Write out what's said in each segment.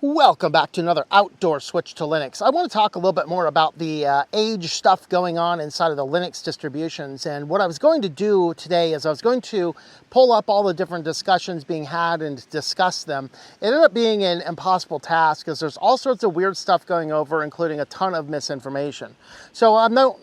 Welcome back to another outdoor switch to Linux. I want to talk a little bit more about the age stuff going on inside of the Linux distributions. And what I was going to do today is I was going to pull up all the different discussions being had and discuss them. It ended up being an impossible task because there's all sorts of weird stuff going over, including a ton of misinformation. So I'm not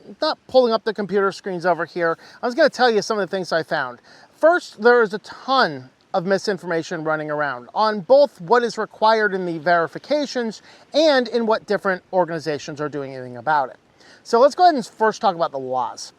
pulling up the computer screens over here. I was going to tell you some of the things I found. First, there is a ton of misinformation running around on both what is required in the verifications and in what different organizations are doing anything about it. So let's go ahead and first talk about the laws.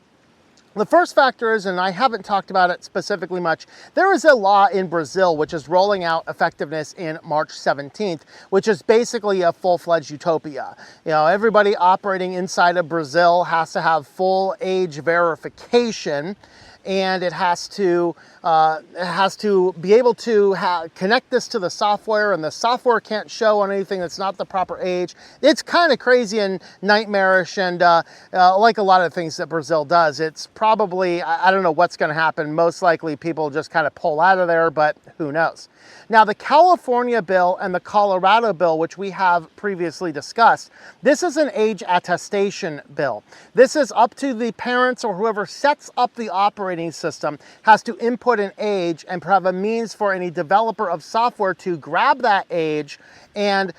The first factor is, and I haven't talked about it specifically much, there is a law in Brazil which is rolling out effectiveness in March 17th, which is basically a full-fledged utopia. You know, everybody operating inside of Brazil has to have full age verification, and it has to be able to connect this to the software, and the software can't show on anything that's not the proper age. It's kind of crazy and nightmarish, and like a lot of things that Brazil does, it's probably, I don't know what's going to happen. Most likely people just kind of pull out of there, but who knows. Now, the California bill and the Colorado bill, which we have previously discussed, this is an age attestation bill. This is up to the parents or whoever sets up the operating system has to input an age and have a means for any developer of software to grab that age and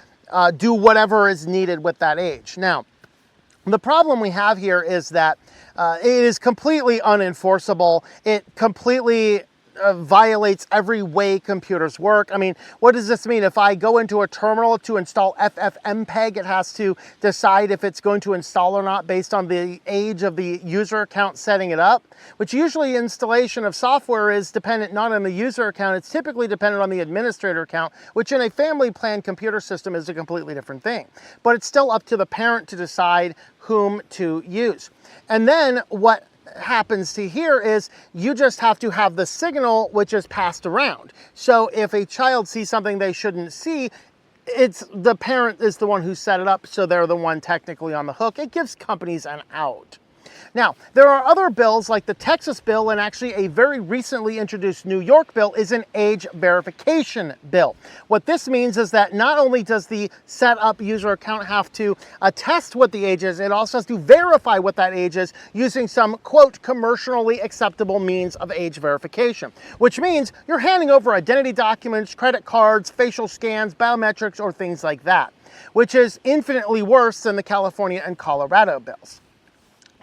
do whatever is needed with that age. Now, the problem we have here is that it is completely unenforceable. It completely violates every way computers work. I mean, what does this mean? If I go into a terminal to install FFmpeg, it has to decide if it's going to install or not based on the age of the user account setting it up, which usually installation of software is dependent not on the user account, it's typically dependent on the administrator account, which in a family plan computer system is a completely different thing. But it's still up to the parent to decide whom to use. And then what happens to here is you just have to have the signal which is passed around. So if a child sees something they shouldn't see, it's the parent is the one who set it up, so they're the one technically on the hook. It gives companies an out. Now, there are other bills like the Texas bill, and actually a very recently introduced New York bill is an age verification bill. What this means is that not only does the set up user account have to attest what the age is, it also has to verify what that age is using some, quote, commercially acceptable means of age verification, which means you're handing over identity documents, credit cards, facial scans, biometrics, or things like that, which is infinitely worse than the California and Colorado bills.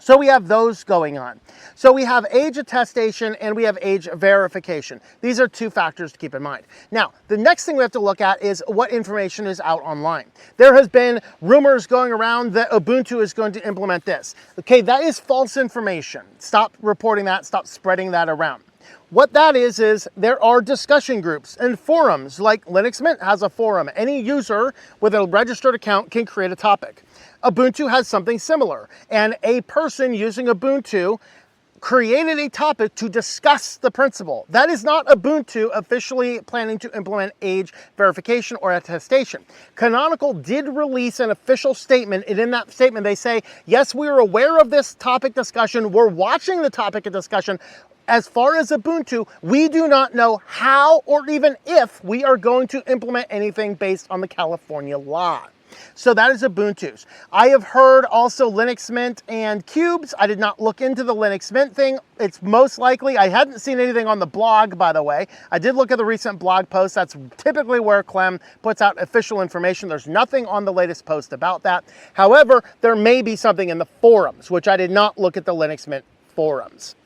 So we have those going on. So we have age attestation and we have age verification. These are two factors to keep in mind. Now, the next thing we have to look at is what information is out online. There has been rumors going around that Ubuntu is going to implement this. Okay, that is false information. Stop reporting that, stop spreading that around. What that is there are discussion groups and forums, like Linux Mint has a forum. Any user with a registered account can create a topic. Ubuntu has something similar, and a person using Ubuntu created a topic to discuss the principle. That is not Ubuntu officially planning to implement age verification or attestation. Canonical did release an official statement, and in that statement they say, yes, we are aware of this topic discussion, we're watching the topic of discussion. As far as Ubuntu, we do not know how or even if we are going to implement anything based on the California law. So that is Ubuntu's. I have heard also Linux Mint and Cubes. I did not look into the Linux Mint thing. It's most likely, I hadn't seen anything on the blog, by the way. I did look at the recent blog post. That's typically where Clem puts out official information. There's nothing on the latest post about that. However, there may be something in the forums, which I did not look at the Linux Mint forums.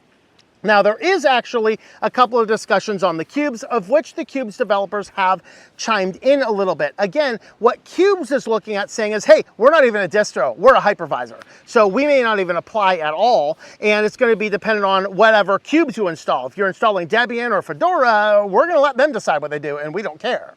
Now, there is actually a couple of discussions on the Cubes, of which the Cubes developers have chimed in a little bit. Again, what Cubes is looking at saying is, hey, we're not even a distro, we're a hypervisor. So we may not even apply at all, and it's going to be dependent on whatever Cubes you install. If you're installing Debian or Fedora, we're going to let them decide what they do, and we don't care.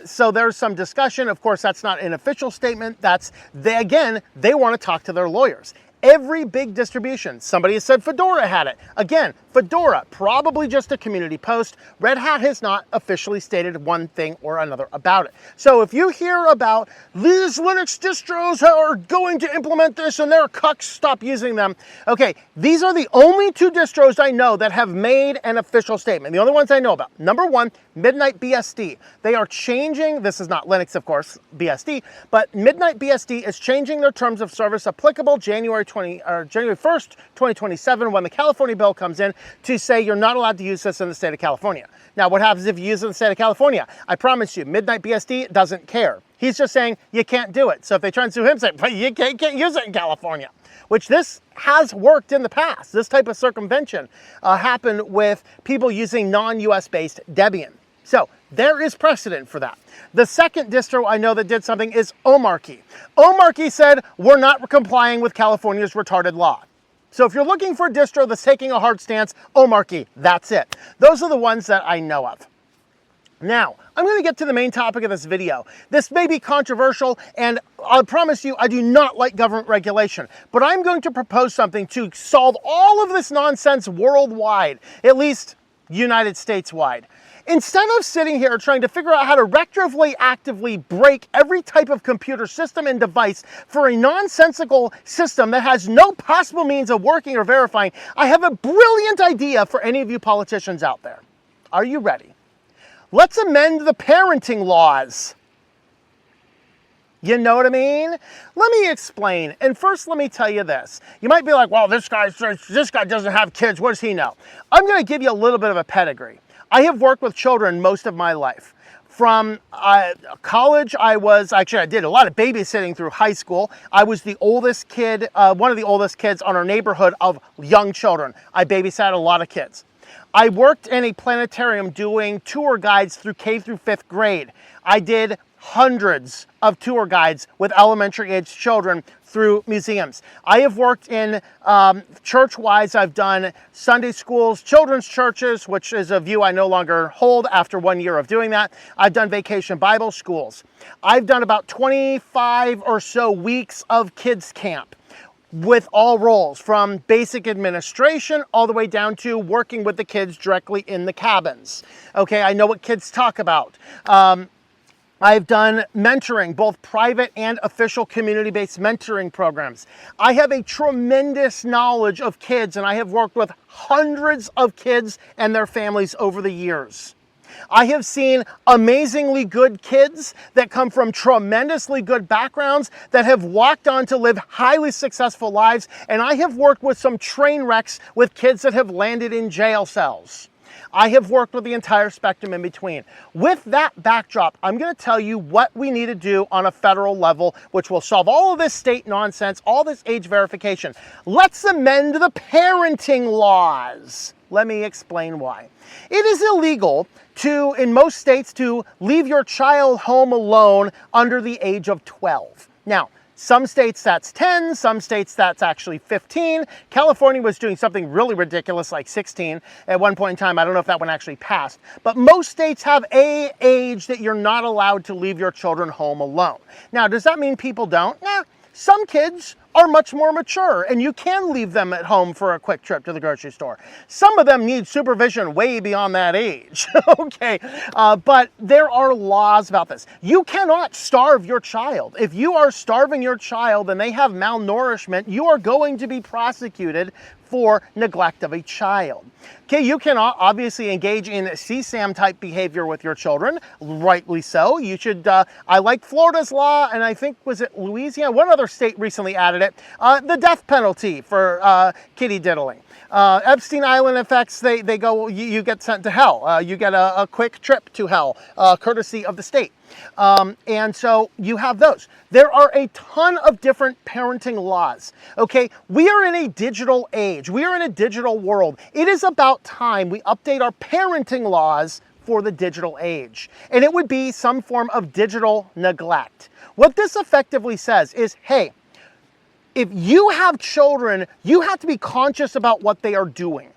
So there's some discussion. Of course, that's not an official statement. They want to talk to their lawyers. Every big distribution. Somebody has said Fedora had it. Again, Fedora, probably just a community post. Red Hat has not officially stated one thing or another about it. So if you hear about these Linux distros are going to implement this and they're cucks, stop using them. Okay, these are the only two distros I know that have made an official statement. The only ones I know about. Number one, Midnight BSD. They are changing, this is not Linux, of course, BSD, but Midnight BSD is changing their terms of service applicable January 1st, 2027, when the California bill comes in, to say you're not allowed to use this in the state of California. Now, what happens if you use it in the state of California? I promise you, Midnight BSD doesn't care. He's just saying you can't do it. So if they try and sue him, say, but you can't use it in California. Which this has worked in the past. This type of circumvention happened with people using non-US based Debian. So there is precedent for that. The second distro I know that did something is Omarchy. Omarchy said, we're not complying with California's retarded law. So if you're looking for a distro that's taking a hard stance, Omarchy, that's it. Those are the ones that I know of. Now, I'm going to get to the main topic of this video. This may be controversial, and I promise you I do not like government regulation, but I'm going to propose something to solve all of this nonsense worldwide, at least United States-wide. Instead of sitting here trying to figure out how to retroactively break every type of computer system and device for a nonsensical system that has no possible means of working or verifying, I have a brilliant idea for any of you politicians out there. Are you ready? Let's amend the parenting laws. You know what I mean? Let me explain. And first, let me tell you this. You might be like, well, this guy doesn't have kids. What does he know? I'm going to give you a little bit of a pedigree. I have worked with children most of my life. From college, I did a lot of babysitting through high school. I was the oldest kid, one of the oldest kids on our neighborhood of young children. I babysat a lot of kids. I worked in a planetarium doing tour guides through K through 5th grade. I did hundreds of tour guides with elementary age children through museums. I have worked in church-wise. I've done Sunday schools, children's churches, which is a view I no longer hold after 1 year of doing that. I've done vacation Bible schools. I've done about 25 or so weeks of kids camp with all roles, from basic administration all the way down to working with the kids directly in the cabins. Okay, I know what kids talk about. I've done mentoring, both private and official community-based mentoring programs. I have a tremendous knowledge of kids, and I have worked with hundreds of kids and their families over the years. I have seen amazingly good kids that come from tremendously good backgrounds that have walked on to live highly successful lives, and I have worked with some train wrecks with kids that have landed in jail cells. I have worked with the entire spectrum in between. With that backdrop, I'm going to tell you what we need to do on a federal level, which will solve all of this state nonsense, all this age verification. Let's amend the parenting laws. Let me explain why. It is illegal in most states, to leave your child home alone under the age of 12. Now, some states that's 10, some states that's actually 15. California was doing something really ridiculous like 16 at one point in time. I don't know if that one actually passed. But most states have an age that you're not allowed to leave your children home alone. Now, does that mean people don't? Nah, some kids are much more mature, and you can leave them at home for a quick trip to the grocery store. Some of them need supervision way beyond that age, okay? But there are laws about this. You cannot starve your child. If you are starving your child and they have malnourishment, you are going to be prosecuted for neglect of a child. Okay, you can obviously engage in CSAM type behavior with your children, rightly so. You should, I like Florida's law, and I think, was it Louisiana? One other state recently added it, the death penalty for kitty diddling. Epstein Island effects, they go, you get sent to hell. You get a quick trip to hell, courtesy of the state. And so you have those. There are a ton of different parenting laws, okay? We are in a digital age. We are in a digital world. It is about time we update our parenting laws for the digital age. And it would be some form of digital neglect. What this effectively says is, hey, if you have children, you have to be conscious about what they are doing,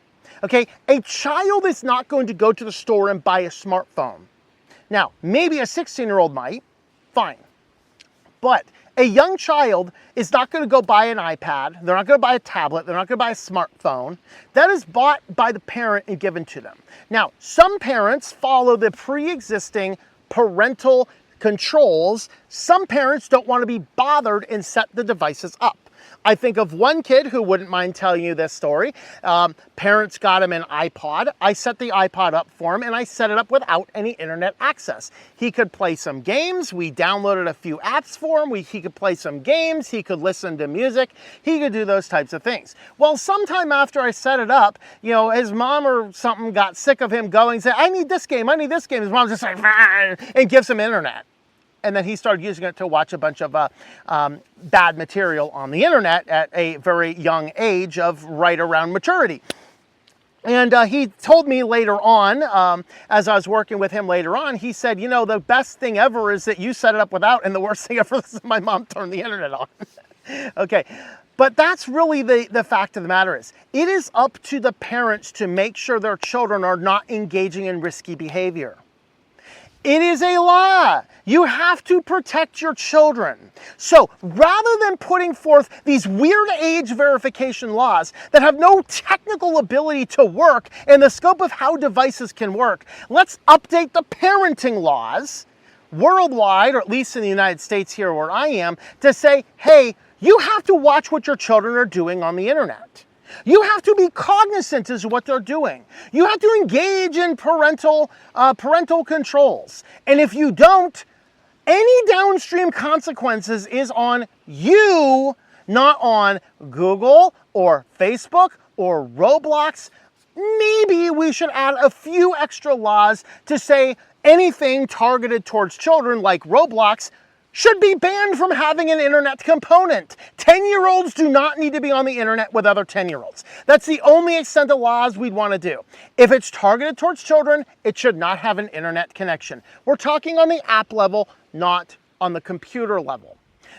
okay? A child is not going to go to the store and buy a smartphone. Now, maybe a 16-year-old might, fine. But A young child is not going to go buy an iPad. They're not going to buy a tablet. They're not going to buy a smartphone. That is bought by the parent and given to them. Now, some parents follow the pre-existing parental controls. Some parents don't want to be bothered and set the devices up. I think of one kid who wouldn't mind telling you this story. Parents got him an iPod. I set the iPod up for him and I set it up without any internet access. He could play some games. We downloaded a few apps for him. He could play some games. He could listen to music. He could do those types of things. Well, sometime after I set it up, you know, his mom or something got sick of him going, said, I need this game, I need this game. His mom's just like, and gives him internet. And then he started using it to watch a bunch of bad material on the internet at a very young age of right around maturity. And he told me later on, as I was working with him later on, he said, you know, the best thing ever is that you set it up without, and the worst thing ever is my mom turned the internet on. Okay. But that's really the fact of the matter is, it is up to the parents to make sure their children are not engaging in risky behavior. It is a law. You have to protect your children. So rather than putting forth these weird age verification laws that have no technical ability to work in the scope of how devices can work, let's update the parenting laws worldwide, or at least in the United States here where I am, to say, hey, you have to watch what your children are doing on the internet. You have to be cognizant as to what they're doing. You have to engage in parental controls. And if you don't, any downstream consequences is on you, not on Google or Facebook or Roblox. Maybe we should add a few extra laws to say anything targeted towards children like Roblox should be banned from having an internet component. 10-year-olds do not need to be on the internet with other 10-year-olds. That's the only extent of laws we'd want to do. If it's targeted towards children, it should not have an internet connection. We're talking on the app level, not on the computer level.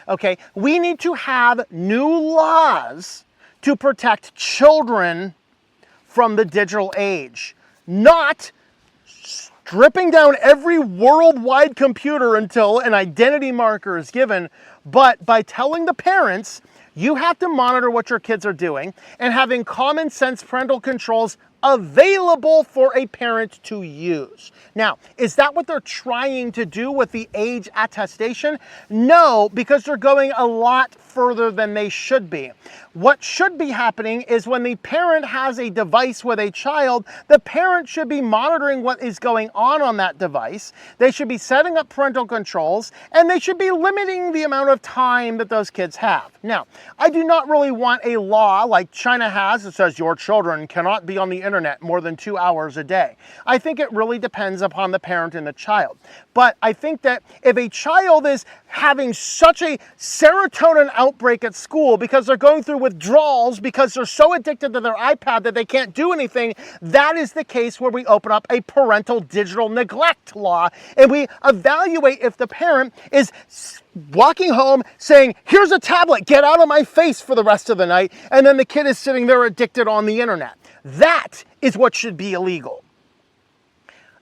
Okay, we need to have new laws to protect children from the digital age, not stripping down every worldwide computer until an identity marker is given, but by telling the parents, you have to monitor what your kids are doing and having common sense parental controls available for a parent to use. Now, is that what they're trying to do with the age attestation? No, because they're going a lot further than they should be. What should be happening is when the parent has a device with a child, the parent should be monitoring what is going on that device. They should be setting up parental controls, and they should be limiting the amount of time that those kids have. Now, I do not really want a law like China has that says your children cannot be on the internet more than 2 hours a day. I think it really depends upon the parent and the child. But I think that if a child is having such a serotonin outbreak at school because they're going through withdrawals because they're so addicted to their iPad that they can't do anything, that is the case where we open up a parental digital neglect law and we evaluate if the parent is walking home saying, here's a tablet, get out of my face for the rest of the night, and then the kid is sitting there addicted on the internet. That is what should be illegal.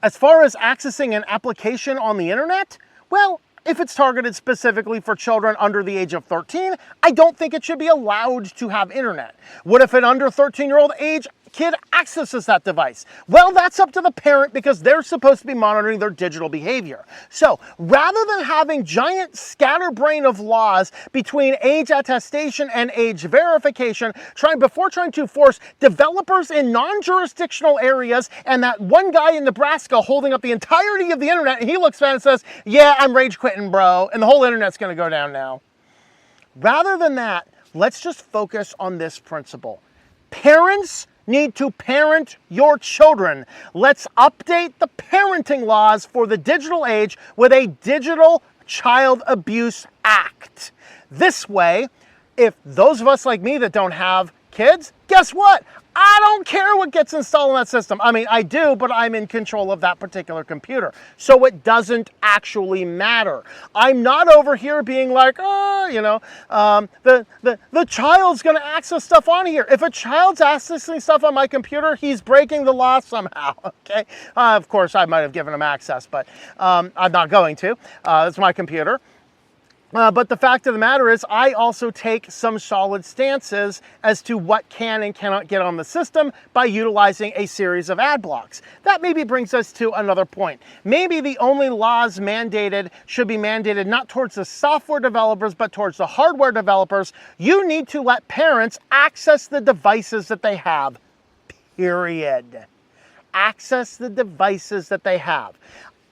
As far as accessing an application on the internet, well, if it's targeted specifically for children under the age of 13, I don't think it should be allowed to have internet. What if an under 13-year-old age kid accesses that device? Well, that's up to the parent because they're supposed to be monitoring their digital behavior. So rather than having giant scatterbrain of laws between age attestation and age verification, before trying to force developers in non-jurisdictional areas and that one guy in Nebraska holding up the entirety of the internet, and he looks at it and says, yeah, I'm rage quitting, bro, and the whole internet's going to go down now. Rather than that, let's just focus on this principle. Parents need to parent your children. Let's update the parenting laws for the digital age with a Digital Child Abuse Act. This way, if those of us like me that don't have kids, guess what? I don't care what gets installed in that system. I mean, I do, but I'm in control of that particular computer. So it doesn't actually matter. I'm not over here being like, the child's going to access stuff on here. If a child's accessing stuff on my computer, he's breaking the law somehow, okay? Of course, I might have given him access, but I'm not going to. It's my computer. But the fact of the matter is, I also take some solid stances as to what can and cannot get on the system by utilizing a series of ad blocks. That maybe brings us to another point. Maybe the only laws mandated should be mandated not towards the software developers, but towards the hardware developers. You need to let parents access the devices that they have, period. Access the devices that they have.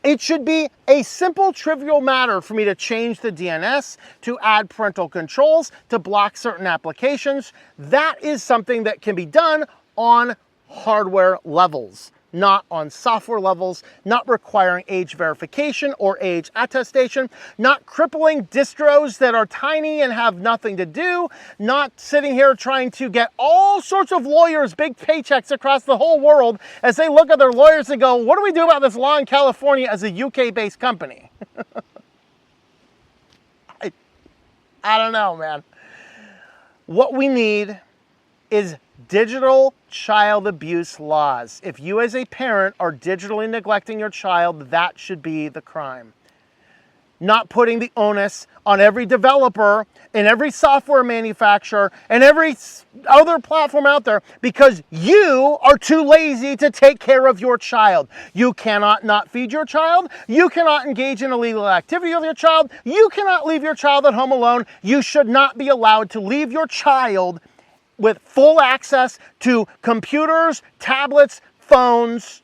It should be a simple, trivial matter for me to change the DNS, to add parental controls, to block certain applications. That is something that can be done on hardware levels, not on software levels, not requiring age verification or age attestation, not crippling distros that are tiny and have nothing to do, not sitting here trying to get all sorts of lawyers big paychecks across the whole world as they look at their lawyers and go, what do we do about this law in California as a UK-based company? I don't know, man. What we need is digital child abuse laws. If you as a parent are digitally neglecting your child, that should be the crime. Not putting the onus on every developer and every software manufacturer and every other platform out there because you are too lazy to take care of your child. You cannot not feed your child. You cannot engage in illegal activity with your child. You cannot leave your child at home alone. You should not be allowed to leave your child with full access to computers, tablets, phones,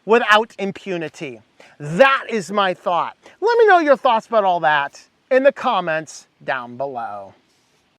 without impunity. That is my thought. Let me know your thoughts about all that in the comments down below.